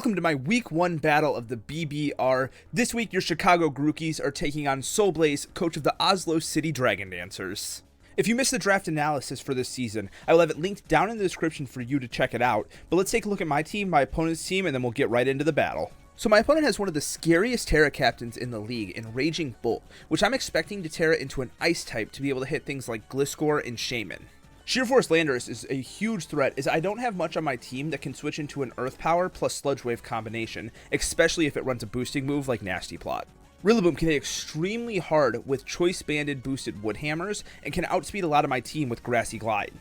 Welcome to my week 1 battle of the BBR. This week your Chicago Grookies are taking on Soulblaze, coach of the Oslo City Dragon Dancers. If you missed the draft analysis for this season, I will have it linked down in the description for you to check it out, but let's take a look at my team, my opponent's team, and then we'll get right into the battle. So my opponent has one of the scariest Tera captains in the league in Raging Bolt, which I'm expecting to Tera into an ice type to be able to hit things like Gliscor and Shaman. Sheer Force Landorus is a huge threat as I don't have much on my team that can switch into an Earth Power plus Sludge Wave combination, especially if it runs a boosting move like Nasty Plot. Rillaboom can hit extremely hard with Choice Banded boosted Wood Hammers and can outspeed a lot of my team with Grassy Glide.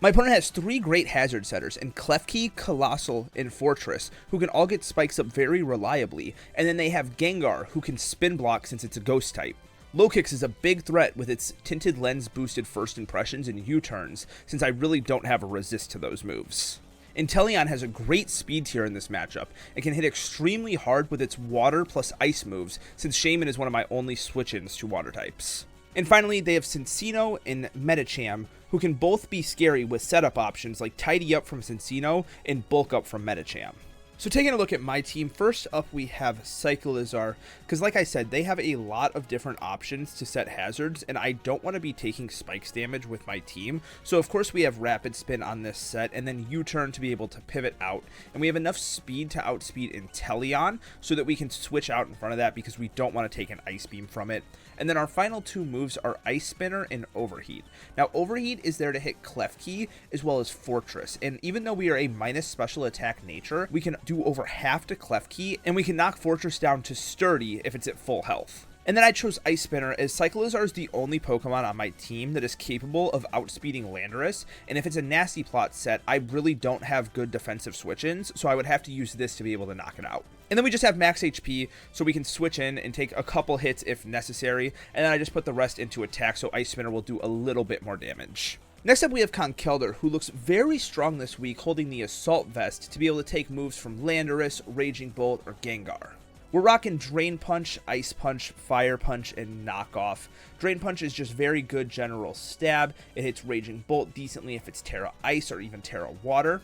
My opponent has 3 great hazard setters in Klefki, Colossal, and Fortress, who can all get spikes up very reliably, and then they have Gengar, who can spin block since it's a ghost type. Low Kicks is a big threat with its Tinted Lens boosted first impressions and U-turns, since I really don't have a resist to those moves. Inteleon has a great speed tier in this matchup, and can hit extremely hard with its water plus ice moves, since Shaman is one of my only switch-ins to water types. And finally, they have Cincino and Medicham, who can both be scary with setup options like Tidy Up from Cincino and Bulk Up from Medicham. So taking a look at my team, first up we have Cyclizar, because like I said, they have a lot of different options to set hazards, and I don't want to be taking spikes damage with my team. So of course we have Rapid Spin on this set, and then U-turn to be able to pivot out, and we have enough speed to outspeed Inteleon so that we can switch out in front of that because we don't want to take an Ice Beam from it. And then our final 2 moves are Ice Spinner and Overheat. Now Overheat is there to hit Klefki as well as Fortress, and even though we are a minus special attack nature, we can do over half to Klefki, and we can knock Fortress down to Sturdy if it's at full health. And then I chose Ice Spinner as Cyclizar is the only Pokemon on my team that is capable of outspeeding Landorus, and if it's a Nasty Plot set, I really don't have good defensive switch-ins, so I would have to use this to be able to knock it out. And then we just have max HP, so we can switch in and take a couple hits if necessary, and then I just put the rest into attack, so Ice Spinner will do a little bit more damage. Next up we have Conkeldurr, who looks very strong this week holding the Assault Vest to be able to take moves from Landorus, Raging Bolt, or Gengar. We're rocking Drain Punch, Ice Punch, Fire Punch, and Knockoff. Drain Punch is just very good general stab. It hits Raging Bolt decently if it's Tera Ice or even Tera Water.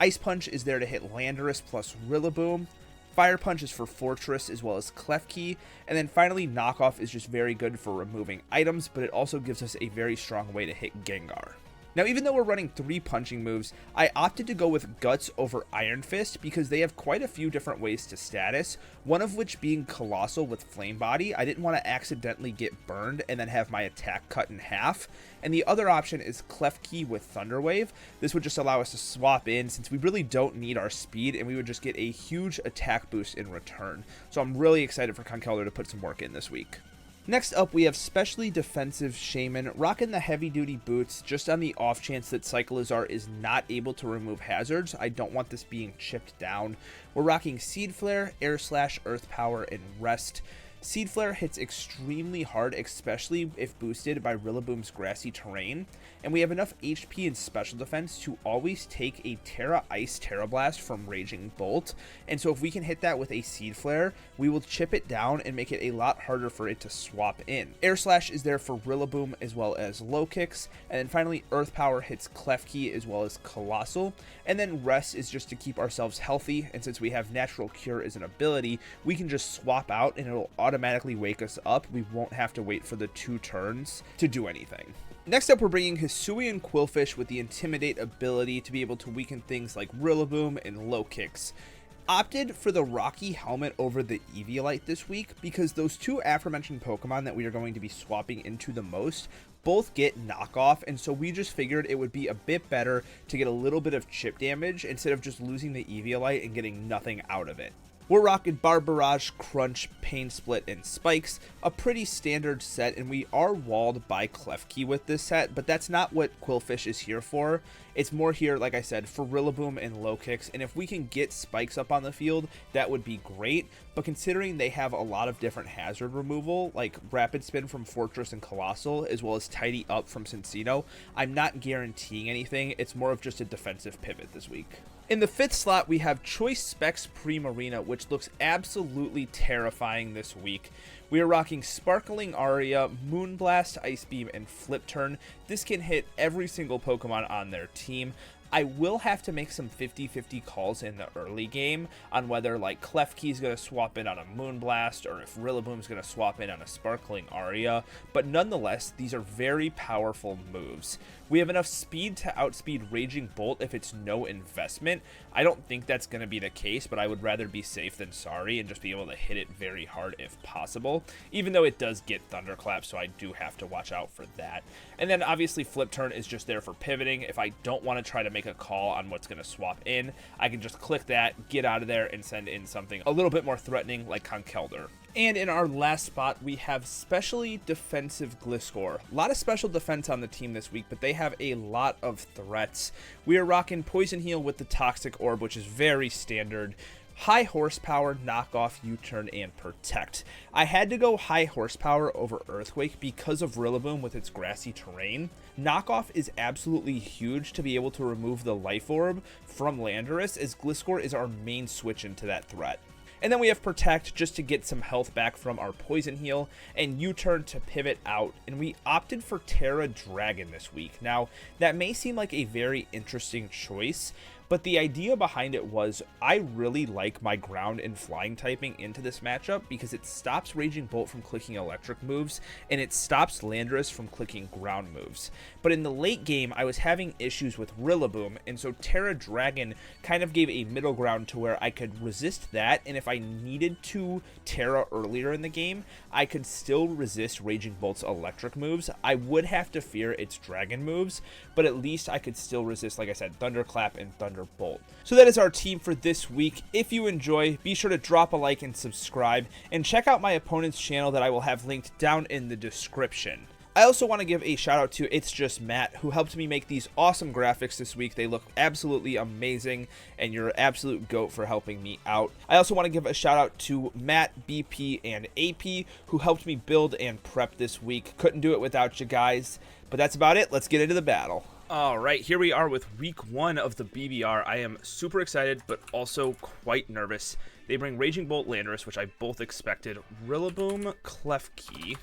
Ice Punch is there to hit Landorus plus Rillaboom. Fire Punch is for Fortress as well as Klefki, and then finally Knockoff is just very good for removing items, but it also gives us a very strong way to hit Gengar. Now even though we're running 3 punching moves, I opted to go with Guts over Iron Fist because they have quite a few different ways to status, one of which being Colossal with Flame Body. I didn't want to accidentally get burned and then have my attack cut in half. And the other option is Klefki with Thunder Wave. This would just allow us to swap in since we really don't need our speed, and we would just get a huge attack boost in return. So I'm really excited for Conkeldurr to put some work in this week. Next up, we have Specially Defensive Shaman, rocking the heavy-duty boots just on the off chance that Cyclizar is not able to remove hazards. I don't want this being chipped down. We're rocking Seed Flare, Air Slash, Earth Power, and Rest. Seed Flare hits extremely hard, especially if boosted by Rillaboom's Grassy Terrain, and we have enough HP and special defense to always take a Tera Ice Tera Blast from Raging Bolt, and so if we can hit that with a Seed Flare, we will chip it down and make it a lot harder for it to swap in. Air Slash is there for Rillaboom as well as Low Kicks, and then finally Earth Power hits Klefki as well as Colossal, and then Rest is just to keep ourselves healthy, and since we have Natural Cure as an ability, we can just swap out and it'll automatically wake us up. We won't have to wait for the 2 turns to do anything. Next up, we're bringing Hisuian Quillfish with the Intimidate ability to be able to weaken things like Rillaboom and Low Kicks. Opted for the Rocky Helmet over the Eviolite this week because those 2 aforementioned Pokemon that we are going to be swapping into the most both get knockoff, and so we just figured it would be a bit better to get a little bit of chip damage instead of just losing the Eviolite and getting nothing out of it. We're rocking Barbarage, Crunch, Pain Split, and Spikes, a pretty standard set, and we are walled by Klefki with this set, but that's not what Quillfish is here for. It's more here, like I said, for Rillaboom and Low Kicks, and if we can get Spikes up on the field, that would be great, but considering they have a lot of different hazard removal, like Rapid Spin from Fortress and Colossal, as well as Tidy Up from Cincino, I'm not guaranteeing anything. It's more of just a defensive pivot this week. In the 5th slot, we have Choice Specs Primarina, which looks absolutely terrifying this week. We are rocking Sparkling Aria, Moonblast, Ice Beam, and Flip Turn. This can hit every single Pokemon on their team. I will have to make some 50-50 calls in the early game on whether like Klefki's going to swap in on a Moonblast or if Rillaboom's going to swap in on a Sparkling Aria, but nonetheless, these are very powerful moves. We have enough speed to outspeed Raging Bolt if it's no investment. I don't think that's going to be the case, but I would rather be safe than sorry and just be able to hit it very hard if possible, even though it does get Thunderclap, so I do have to watch out for that. And then obviously Flip Turn is just there for pivoting. If I don't want to try to make a call on what's going to swap in, I can just click that, get out of there, and send in something a little bit more threatening like Conkeldurr. And in our last spot, we have specially defensive Gliscor. A lot of special defense on the team this week, but they have a lot of threats. We are rocking Poison Heal with the Toxic Orb, which is very standard. High horsepower, knockoff, U-turn, and protect. I had to go high horsepower over Earthquake because of Rillaboom with its grassy terrain. Knockoff is absolutely huge to be able to remove the Life Orb from Landorus, as Gliscor is our main switch into that threat. And then we have Protect just to get some health back from our Poison Heal, and U-turn to pivot out, and we opted for Tera Dragon this week. Now, that may seem like a very interesting choice, but the idea behind it was I really like my ground and flying typing into this matchup because it stops Raging Bolt from clicking electric moves and it stops Landorus from clicking ground moves. But in the late game, I was having issues with Rillaboom, and so Tera Dragon kind of gave a middle ground to where I could resist that, and if I needed to Tera earlier in the game, I could still resist Raging Bolt's electric moves. I would have to fear its dragon moves, but at least I could still resist, like I said, Thunderclap and Thunderbolt. So that is our team for this week. If you enjoy, be sure to drop a like and subscribe, and check out my opponent's channel that I will have linked down in the description. I also want to give a shout out to It's Just Matt, who helped me make these awesome graphics this week. They look absolutely amazing, and you're an absolute GOAT for helping me out. I also want to give a shout out to Matt, BP, and AP, who helped me build and prep this week. Couldn't do it without you guys, but that's about it. Let's get into the battle. All right, here we are with week 1 of the BBR. I am super excited, but also quite nervous. They bring Raging Bolt Landorus, which I both expected. Rillaboom Klefki.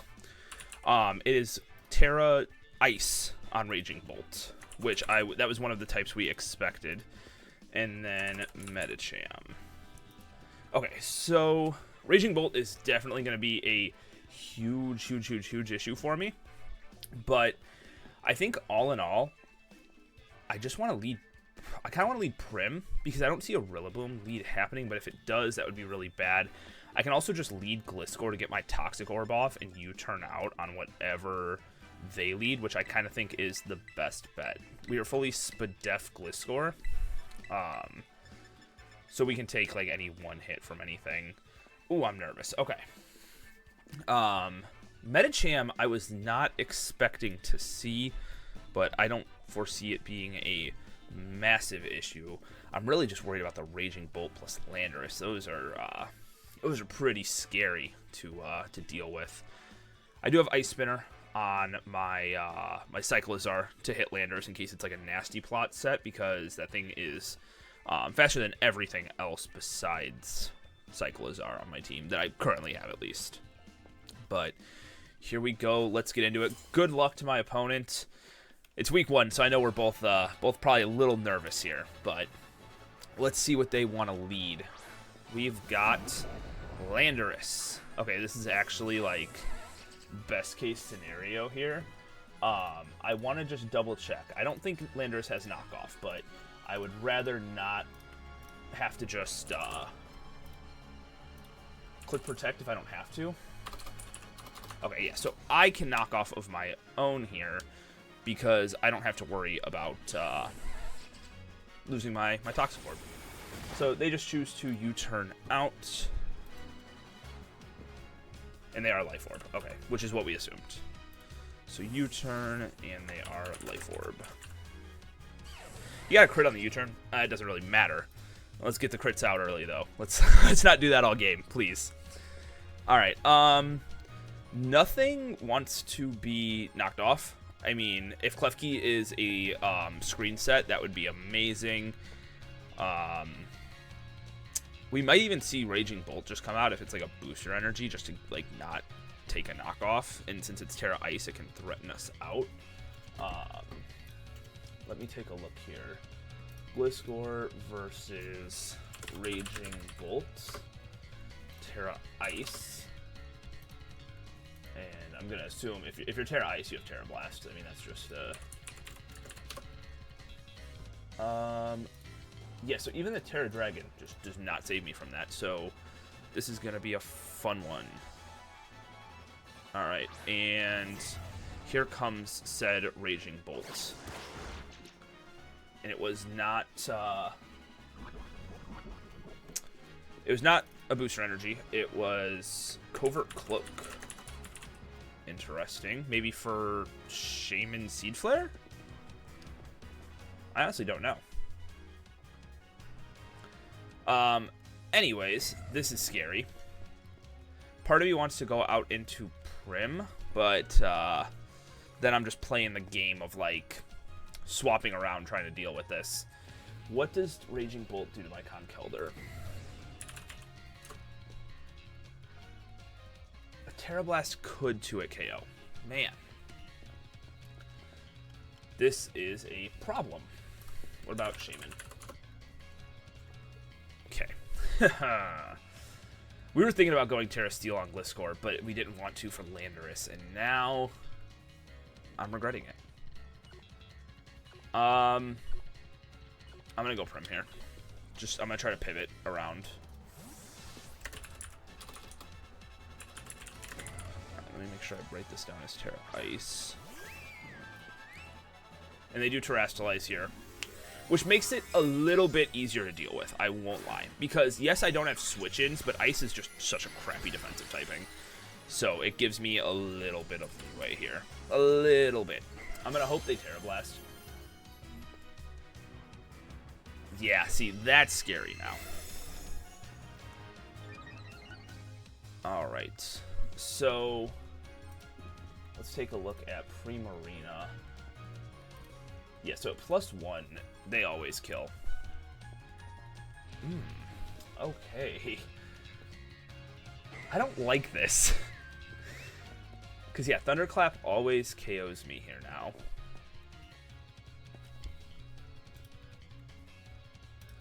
It is Tera Ice on Raging Bolt, which that was one of the types we expected. And then Medicham. Okay, so Raging Bolt is definitely going to be a huge issue for me. But I think all in all, I just want to lead. I kind of want to lead Prim because I don't see a Rillaboom lead happening, but if it does, that would be really bad. I can also just lead Gliscor to get my Toxic Orb off and U-turn out on whatever they lead, which I kind of think is the best bet. We are fully Spadef Gliscor, so we can take like any one hit from anything. Ooh, I'm nervous. Okay. Medicham I was not expecting to see, but I don't foresee it being a massive issue. I'm really just worried about the Raging Bolt plus Landorus. Those are pretty scary to deal with. I do have Ice Spinner on my my Cyclizar to hit Landorus in case it's like a nasty plot set, because that thing is faster than everything else besides Cyclizar on my team that I currently have, at least. But here we go. Let's get into it. Good luck to my opponent. It's week 1, so I know we're both probably a little nervous here, but let's see what they want to lead. We've got Landorus. Okay, this is actually like best case scenario here. I want to just double check. I don't think Landorus has knockoff, but I would rather not have to just click protect if I don't have to. Okay, yeah, so I can knock off of my own here because I don't have to worry about losing my Toxic Orb. So they just choose to U-turn out. And they are Life Orb. Okay, which is what we assumed. So U-turn, and they are Life Orb. You got a crit on the U-turn. It doesn't really matter. Let's get the crits out early, though. Let's not do that all game, please. All right. Nothing wants to be knocked off. I mean, if Klefki is a screen set, that would be amazing. We might even see Raging Bolt just come out if it's like a booster energy, just to like not take a knockoff. And since it's Tera Ice, it can threaten us out. Let me take a look here. Gliscor versus Raging Bolt. Tera Ice. And I'm going to assume if you're Tera Ice, you have Tera Blast. I mean, that's just... yeah, so even the Tera Dragon just does not save me from that. So this is going to be a fun one. Alright, and here comes said Raging Bolt. And it was not... it was not a booster energy. It was Covert Cloak. Interesting. Maybe for Shaman Seed Flare? I honestly don't know. Anyways, this is scary. Part of me wants to go out into Prim, but then I'm just playing the game of, like, swapping around trying to deal with this. What does Raging Bolt do to my Conkeldurr? A Tera Blast could 2-hit KO. Man. This is a problem. What about Shaman? Okay. We were thinking about going Terra Steel on Gliscor, but we didn't want to for Landorus, and now I'm regretting it. I'm gonna go Prim here. I'm gonna try to pivot around. Right, let me make sure I write this down as Tera Ice. And they do Terrastalize here, which makes it a little bit easier to deal with, I won't lie. Because, yes, I don't have switch-ins, but Ice is just such a crappy defensive typing. So it gives me a little bit of leeway here. A little bit. I'm going to hope they Tera Blast. Yeah, see, that's scary now. Alright. So, let's take a look at Primarina. Yeah, so at +1, they always kill. Okay. I don't like this. Because, yeah, Thunderclap always KOs me here now.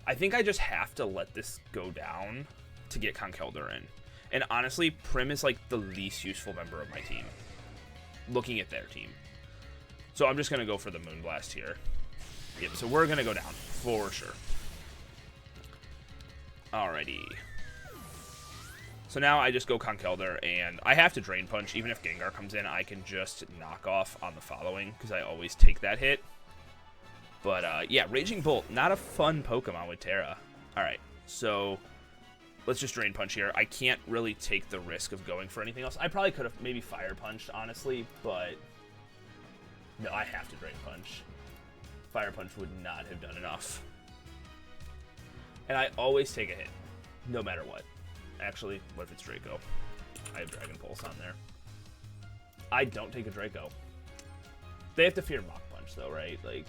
I think I just have to let this go down to get Conkeldurr in. And honestly, Prim is like the least useful member of my team. Looking at their team. So I'm just going to go for the Moonblast here. Yep, so we're going to go down, for sure. Alrighty. So now I just go Conkeldurr, and I have to Drain Punch. Even if Gengar comes in, I can just knock off on the following, because I always take that hit. But, yeah, Raging Bolt, not a fun Pokemon with Tera. Alright, so let's just Drain Punch here. I can't really take the risk of going for anything else. I probably could have maybe Fire Punched, honestly, but... no, I have to Drain Punch. Fire Punch would not have done enough. And I always take a hit, no matter what. Actually, what if it's Draco? I have Dragon Pulse on there. I don't take a Draco. They have to fear Mach Punch, though, right? Like...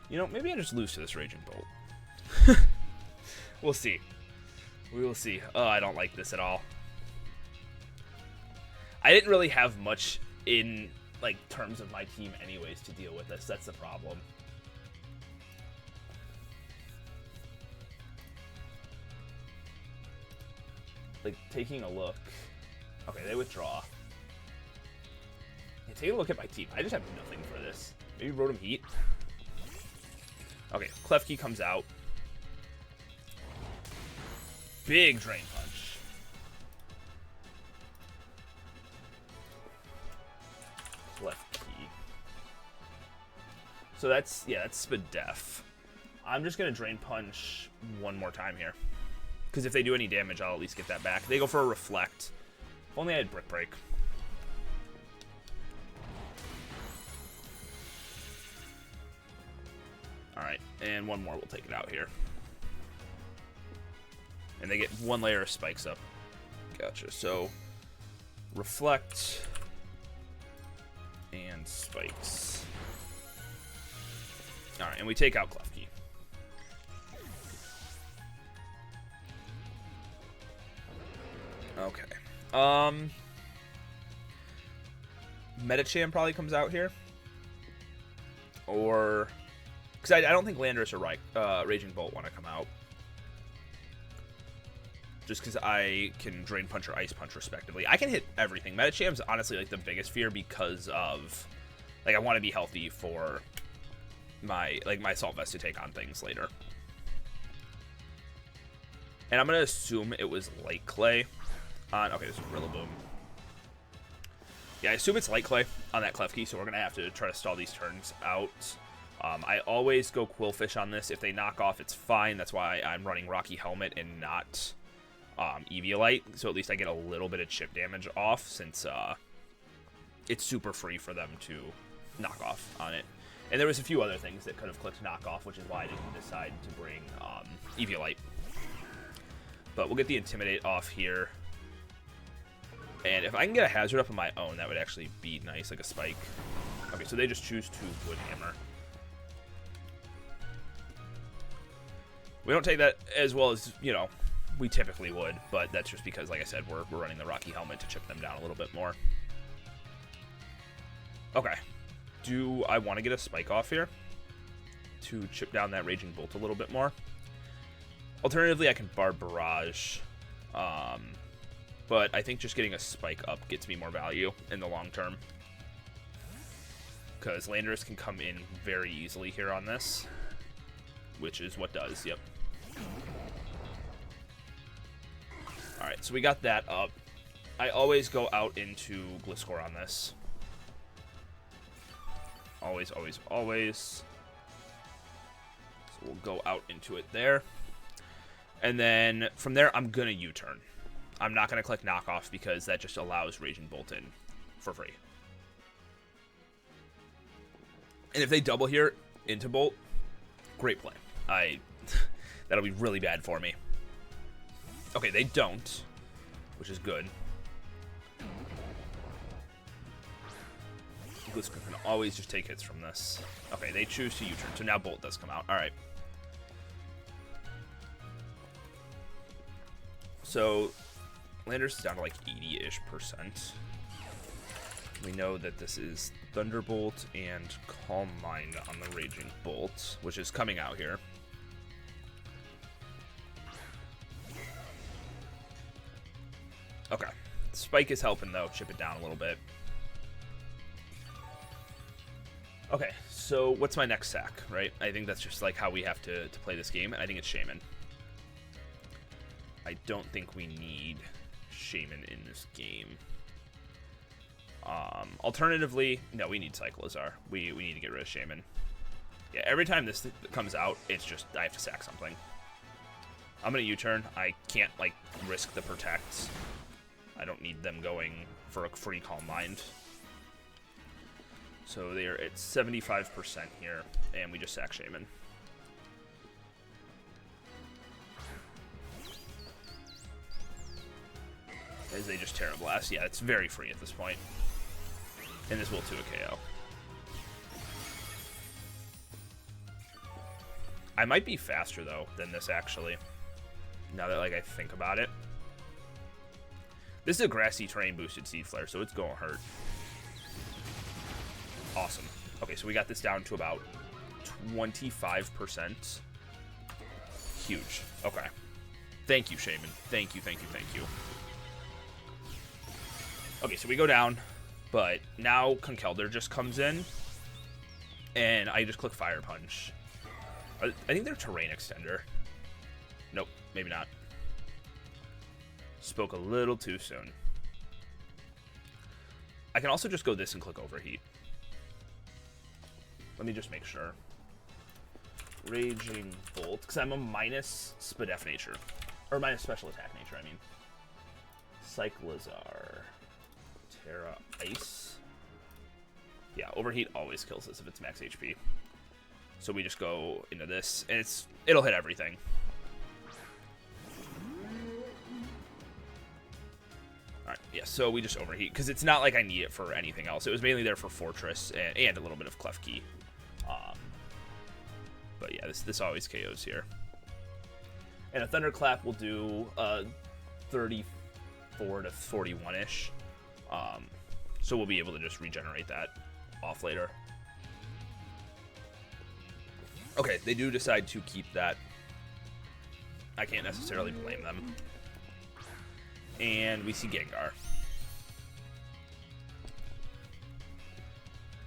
you know, maybe I just lose to this Raging Bolt. We'll see. We will see. Oh, I don't like this at all. I didn't really have much in, like, terms of my team anyways to deal with this. That's the problem. Like, taking a look. Okay, they withdraw. Yeah, take a look at my team. I just have nothing for this. Maybe Rotom Heat. Okay, Klefki comes out. Big Drain Punch. Klefki. So that's, yeah, that's Spadef. I'm just going to Drain Punch one more time here. Because if they do any damage, I'll at least get that back. They go for a Reflect. If only I had Brick Break. Alright, and one more, we'll take it out here. And they get one layer of spikes up. Gotcha, so Reflect and spikes. Alright, and we take out Klefki. Okay. Metacham probably comes out here. Or... Because I don't think Landorus or Raging Bolt want to come out. Just because I can Drain Punch or Ice Punch, respectively. I can hit everything. Metacham's honestly, like, the biggest fear because of... Like, I want to be healthy for my Assault Vest to take on things later. And I'm going to assume it was Light Clay on... Okay, this is Rillaboom. Yeah, I assume it's Light Clay on that Klefki, so we're going to have to try to stall these turns out. I always go Quillfish on this. If they knock off, it's fine. That's why I'm running Rocky Helmet and not Eviolite, so at least I get a little bit of chip damage off, since it's super free for them to knock off on it. And there was a few other things that could have clicked knockoff, which is why I didn't decide to bring Eviolite. But we'll get the Intimidate off here. And if I can get a Hazard up on my own, that would actually be nice, like a Spike. Okay, so they just choose to Wood Hammer. We don't take that as well as, you know, we typically would, but that's just because, like I said, we're running the Rocky Helmet to chip them down a little bit more. Okay. Do I want to get a Spike off here to chip down that Raging Bolt a little bit more? Alternatively, I can Barb Barrage, but I think just getting a Spike up gets me more value in the long term. Because Landorus can come in very easily here on this, which is what does, yep. Alright, so we got that up. I always go out into Gliscor on this. Always, always, always. So we'll go out into it there. And then from there, I'm going to U-turn. I'm not going to click knockoff because that just allows Raging Bolt in for free. And if they double here into Bolt, great play. That'll be really bad for me. Okay, they don't, which is good. Gliscor can always just take hits from this. Okay, they choose to U-turn, so now Bolt does come out. Alright. So, Landorus is down to like 80-ish%. We know that this is Thunderbolt and Calm Mind on the Raging Bolt, which is coming out here. Okay. Spike is helping, though. Chip it down a little bit. Okay, so what's my next sack, right? I think that's just like how we have to play this game, and I think it's Shaman. I don't think we need Shaman in this game. Alternatively, no, we need Cyclizar. We need to get rid of Shaman. Yeah, every time this comes out, it's just, I have to sack something. I'm going to U-turn. I can't, like, risk the protects. I don't need them going for a free Calm Mind. So they're at 75% here, and we just sack Shaman. As they just Tera Blast. Yeah, it's very free at this point. And this will 2 a KO. I might be faster, though, than this, actually. Now that, like, I think about it. This is a grassy terrain boosted Seed Flare, so it's going to hurt. Awesome. Okay, so we got this down to about 25%. Huge. Okay. Thank you, Shaman. Thank you, thank you, thank you. Okay, so we go down, but now Conkeldurr just comes in, and I just click Fire Punch. I think they're Terrain Extender. Nope, maybe not. Spoke a little too soon. I can also just go this and click Overheat. Let me just make sure. Raging Bolt, because I'm a minus Spadef Nature. Or minus Special Attack Nature, I mean. Cyclizar. Tera Ice. Yeah, Overheat always kills this if it's max HP. So we just go into this, and it'll hit everything. Alright, yeah, so we just Overheat, because it's not like I need it for anything else. It was mainly there for Fortress and a little bit of Klefki. But yeah, this always KOs here. And a Thunderclap will do 34 to 41-ish. So we'll be able to just regenerate that off later. Okay, they do decide to keep that. I can't necessarily blame them. And we see Gengar.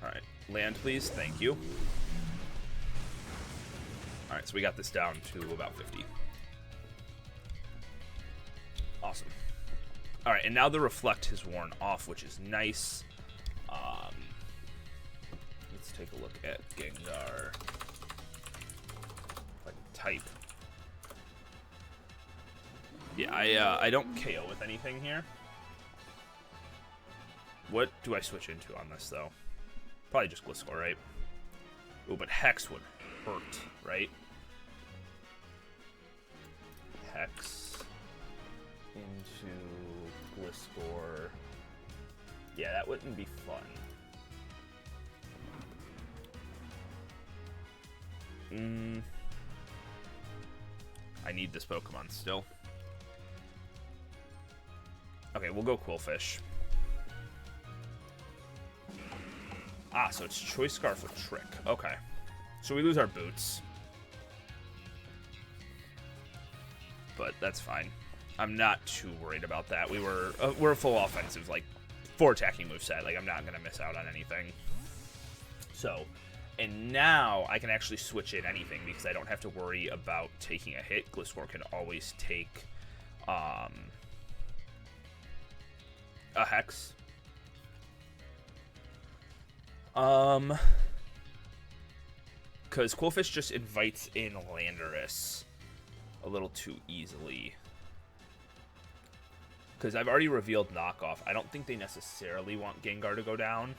Alright, land please, thank you. Alright, so we got this down to about 50. Awesome. Alright, and now the Reflect has worn off, which is nice. Let's take a look at Gengar. Like type. Yeah, I don't KO with anything here. What do I switch into on this, though? Probably just Gliscor, right? Ooh, but Hex would hurt, right? Hex into Gliscor. Yeah, that wouldn't be fun. I need this Pokemon still. Okay, we'll go Quillfish. Ah, so it's Choice Scarf with Trick. Okay. So we lose our boots. But that's fine. I'm not too worried about that. We're a full offensive, like, 4 attacking moveset. Like, I'm not going to miss out on anything. So, and now I can actually switch in anything because I don't have to worry about taking a hit. Gliscor can always take a Hex. Because Quillfish just invites in Landorus a little too easily. Because I've already revealed knockoff. I don't think they necessarily want Gengar to go down.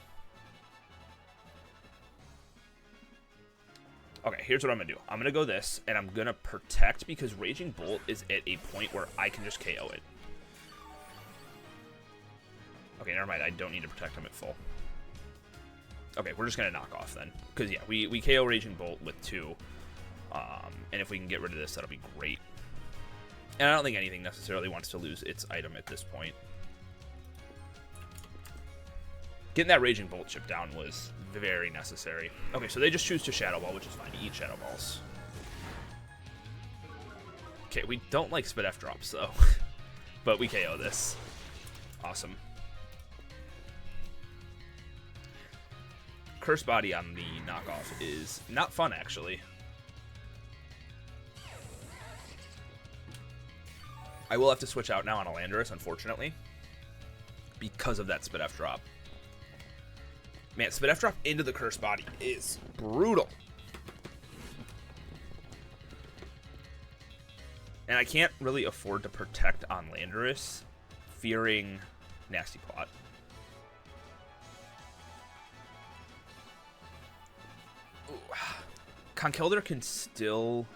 Okay, here's what I'm going to do. I'm going to go this, and I'm going to protect because Raging Bolt is at a point where I can just KO it. Okay, never mind. I don't need to protect him at full. Okay, we're just going to knock off then. Because, yeah, we KO Raging Bolt with 2. And if we can get rid of this, that'll be great. And I don't think anything necessarily wants to lose its item at this point. Getting that Raging Bolt chip down was very necessary. Okay, so they just choose to Shadow Ball, which is fine. Eat Shadow Balls. Okay, we don't like Spit F drops, though. But we KO this. Awesome. Curse Body on the knockoff is not fun, actually. I will have to switch out now on a Landorus, unfortunately, because of that Spit F drop. Man, Spit F drop into the Curse Body is brutal. And I can't really afford to protect on Landorus, fearing Nasty Plot. Conkeldurr can still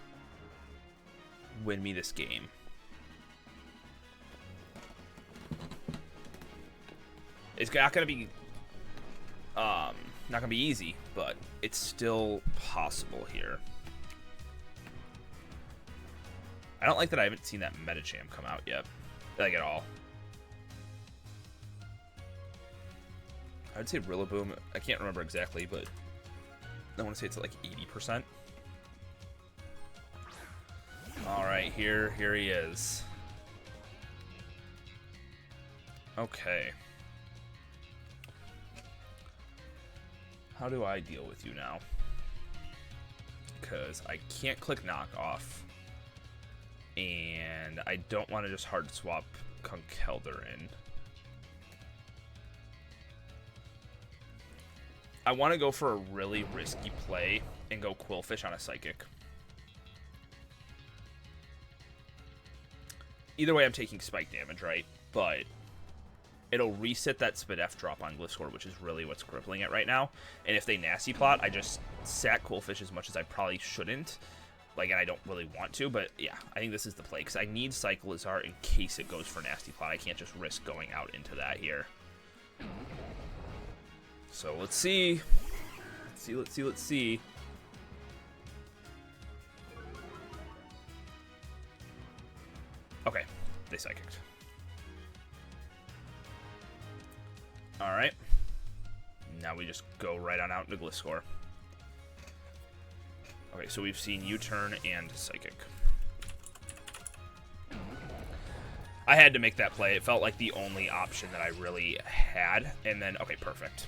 win me this game. It's not gonna be easy, but it's still possible here. I don't like that I haven't seen that Medicham come out yet, like at all. I would say Rillaboom. I can't remember exactly, but I want to say it's at like 80%. All right, here he is. Okay. How do I deal with you now? Because I can't click knockoff. And I don't want to just hard swap Conkeldurr in. I want to go for a really risky play and go Quillfish on a Psychic. Either way, I'm taking spike damage, right? But it'll reset that Spit F drop on Gliscor, which is really what's crippling it right now. And if they Nasty Plot, I just sack Quillfish as much as I probably shouldn't. Like, and I don't really want to, but yeah, I think this is the play. Because I need Cyclizar in case it goes for Nasty Plot. I can't just risk going out into that here. So let's see. Let's see. Okay, they Psychicked. Alright. Now we just go right on out into Gliscor. Okay, so we've seen U-turn and Psychic. I had to make that play. It felt like the only option that I really had. And then, okay, perfect.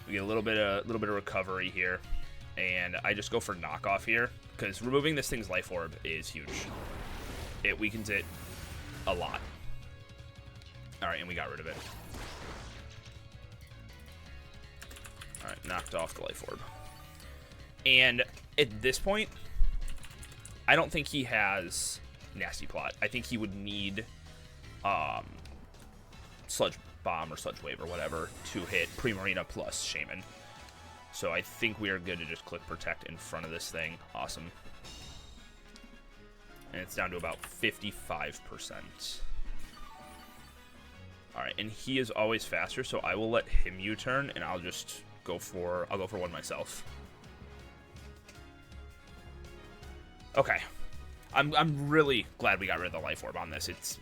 We get a little bit of recovery here. And I just go for knockoff here, because removing this thing's life orb is huge. It weakens it a lot. Alright, and we got rid of it. Alright, knocked off the life orb. And at this point, I don't think he has Nasty Plot. I think he would need Sludge Bomb or Sludge Wave or whatever to hit Primarina plus Shaman. So I think we are good to just click Protect in front of this thing. Awesome. And it's down to about 55%. Alright, and he is always faster, so I will let him U-turn, and I'll just go for one myself. Okay. I'm really glad we got rid of the Life Orb on this. It's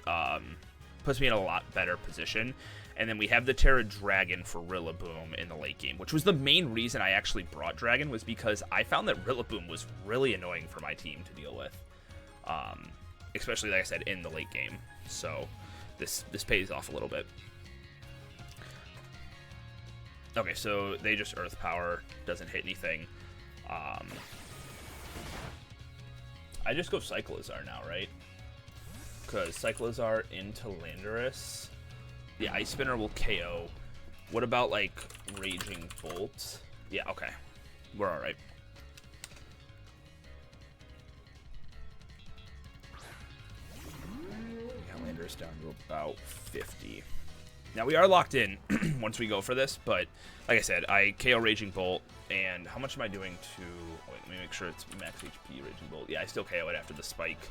puts me in a lot better position. And then we have the Tera Dragon for Rillaboom in the late game, which was the main reason I actually brought Dragon, was because I found that Rillaboom was really annoying for my team to deal with. Especially, like I said, in the late game. So this pays off a little bit. Okay, so they just Earth Power, doesn't hit anything. I just go Cyclizar now, right? Because Cyclizar into Landorus. The Ice Spinner will KO. What about, like, Raging Bolt? Yeah, okay. We're alright. We got Landorus down to about 50. Now, we are locked in once we go for this, but, like I said, I KO Raging Bolt, and how much am I doing to... Oh, wait, let me make sure it's max HP Raging Bolt. Yeah, I still KO it after the Spike.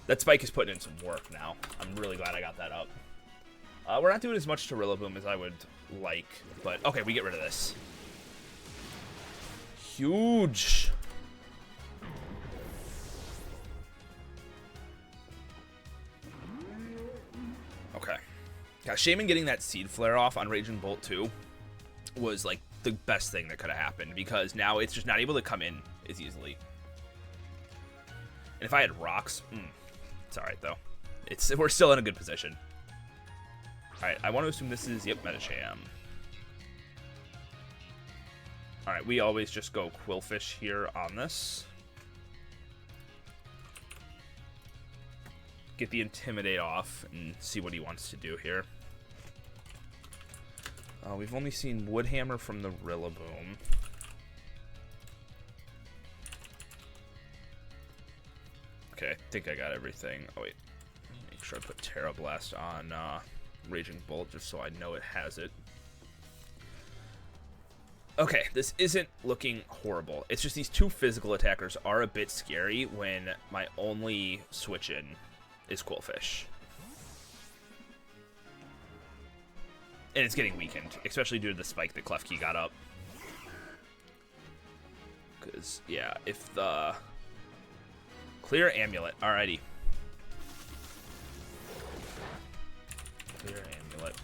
That Spike is putting in some work now. I'm really glad I got that up. We're not doing as much to Rillaboom as I would like, but okay, we get rid of this. Huge. Okay. Yeah, Shaman getting that Seed Flare off on Raging Bolt 2 was like the best thing that could have happened, because now it's just not able to come in as easily. And if I had rocks, it's alright though. We're still in a good position. Alright, I want to assume this is, yep, Metacham. Alright, we always just go Quillfish here on this. Get the Intimidate off and see what he wants to do here. We've only seen Woodhammer from the Rillaboom. Okay, I think I got everything. Oh, wait. Make sure I put Tera Blast on Raging Bolt just so I know it has it. Okay, this isn't looking horrible. It's just these two physical attackers are a bit scary when my only switch-in is Quillfish. And it's getting weakened, especially due to the spike that Klefki got up. Because, yeah, if the... Clear Amulet, alrighty. Clear Amulet.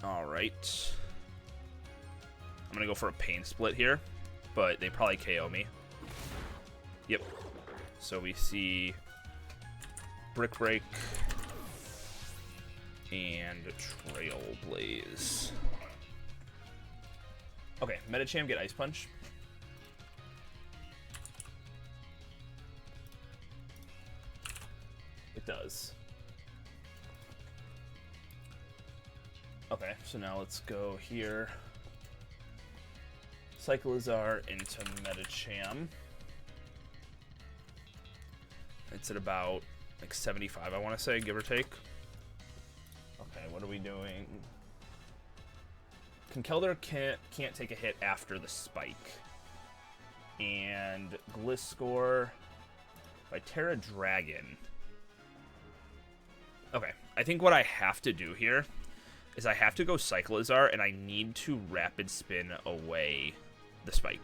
Alright. I'm gonna go for a Pain Split here, but they probably KO me. Yep. So we see Brick Break and Trailblaze. Okay, Metacham get Ice Punch. It does. Okay, so now let's go here. Cyclizar into Metacham. It's at about like 75, I want to say, give or take. Okay, what are we doing? Conkeldurr can't take a hit after the spike. And Gliscor by Tera Dragon. Okay, I think what I have to do here is I have to go Cyclizar, and I need to Rapid Spin away the spike.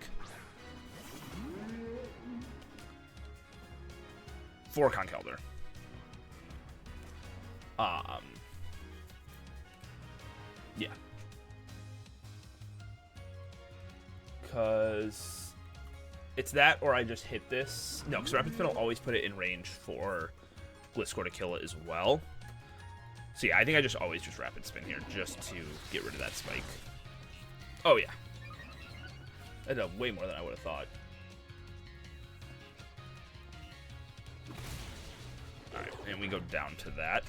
For Conkeldurr. Yeah. Because it's that, or I just hit this. No, because Rapid Spin will always put it in range for Gliscor to kill it as well. So yeah, I think I just always just Rapid Spin here, just to get rid of that spike. Oh yeah. That did way more than I would have thought. Alright, and we go down to that.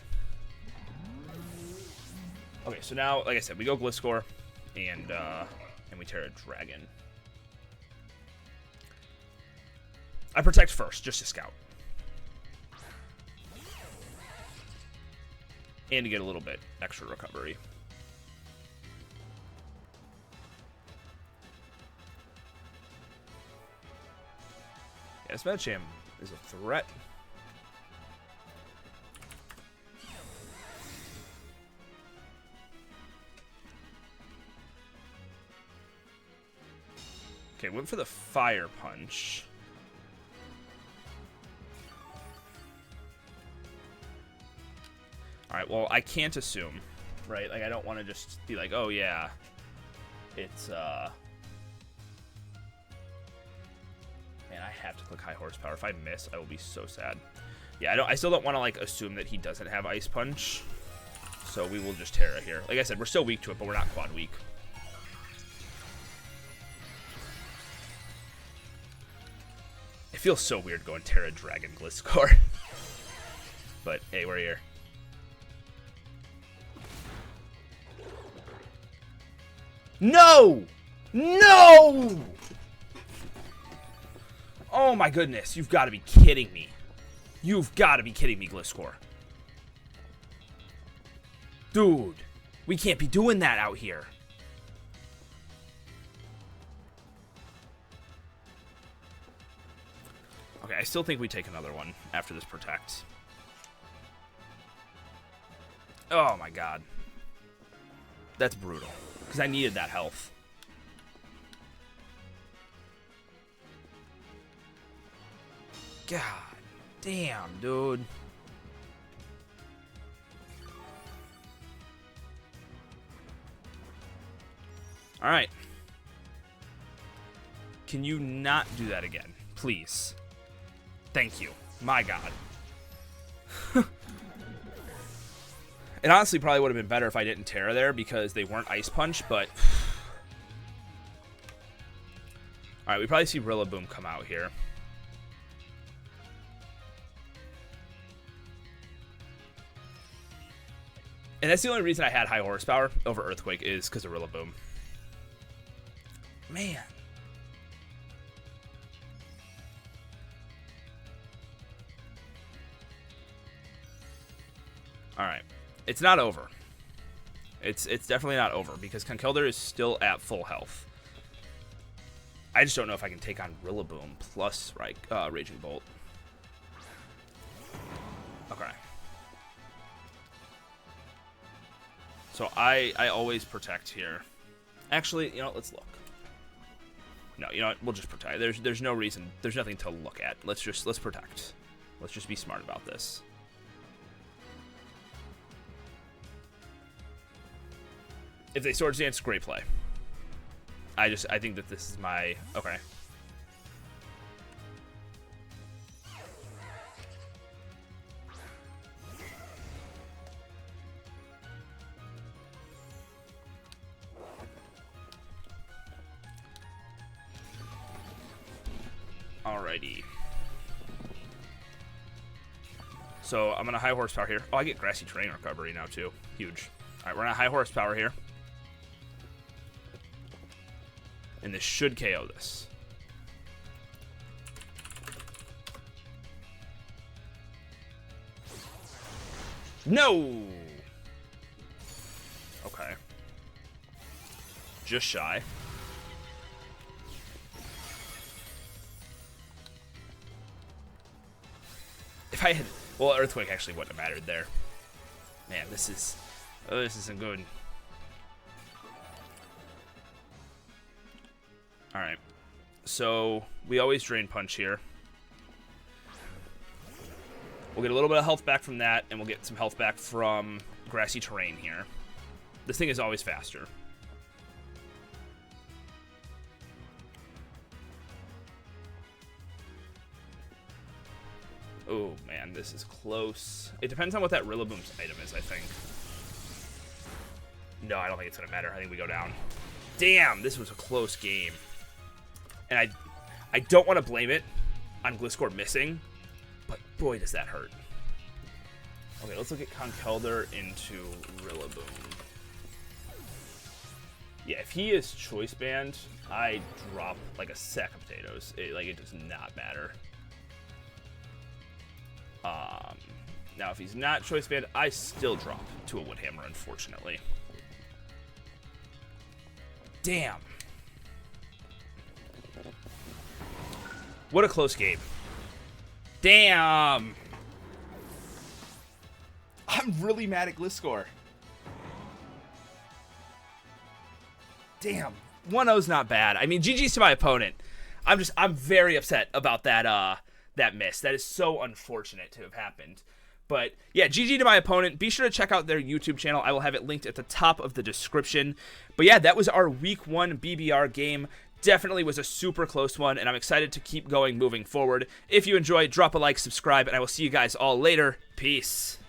Okay, so now, like I said, we go Gliscor, and we Tera Dragon. I protect first, just to scout. And to get a little bit extra recovery. Yeah, this Medicham is a threat. Okay, went for the Fire Punch. Alright, well, I can't assume, right? Like, I don't want to just be like, oh, yeah, it's, Man, I have to click high horsepower. If I miss, I will be so sad. Yeah, I still don't want to, like, assume that he doesn't have Ice Punch. So we will just Tera here. Like I said, we're still weak to it, but we're not quad weak. It feels so weird going Tera Dragon Gliscor. But, hey, we're here. No! No! Oh my goodness, you've got to be kidding me. You've got to be kidding me, Gliscor. Dude, we can't be doing that out here. Okay, I still think we take another one after this Protect. Oh my god. That's brutal. Because I needed that health. God damn, dude. Alright. Can you not do that again? Please. Thank you. My god. It honestly probably would have been better if I didn't Tera there because they weren't Ice Punch, but... Alright, we probably see Rillaboom come out here. And that's the only reason I had high horsepower over Earthquake is because of Rillaboom. Man. Alright. It's not over. It's definitely not over because Conkeldurr is still at full health. I just don't know if I can take on Rillaboom plus Raging Bolt. Okay. So I always protect here. Actually, you know, let's look. No, you know what? We'll just protect. There's no reason. There's nothing to look at. Let's protect. Let's just be smart about this. If they Swords Dance, great play. I think that this is my... Okay. Alrighty. So I'm gonna high horsepower here. Oh, I get Grassy Terrain recovery now too. Huge. Alright, we're gonna high horsepower here. And this should KO this. No! Okay. Just shy. If I had... Well, Earthquake actually wouldn't have mattered there. Man, this is... Oh, this isn't good. Alright. So, we always Drain Punch here. We'll get a little bit of health back from that, and we'll get some health back from Grassy Terrain here. This thing is always faster. Oh, man, this is close. It depends on what that Rillaboom's item is, I think. No, I don't think it's going to matter. I think we go down. Damn, this was a close game. And I don't want to blame it on Gliscor missing, but boy, does that hurt. Okay, let's look at Conkeldurr into Rillaboom. Yeah, if he is Choice Band, I drop like a sack of potatoes. It does not matter. Now, if he's not Choice Band, I still drop to a Woodhammer, unfortunately. Damn. What a close game. Damn. I'm really mad at Gliscor. Damn. 1-0's not bad. I mean, GG's to my opponent. I'm very upset about that miss. That is so unfortunate to have happened. But yeah, GG to my opponent. Be sure to check out their YouTube channel. I will have it linked at the top of the description. But yeah, that was our week 1 BBR game. Definitely was a super close one, and I'm excited to keep going moving forward. If you enjoyed, drop a like, subscribe, and I will see you guys all later. Peace.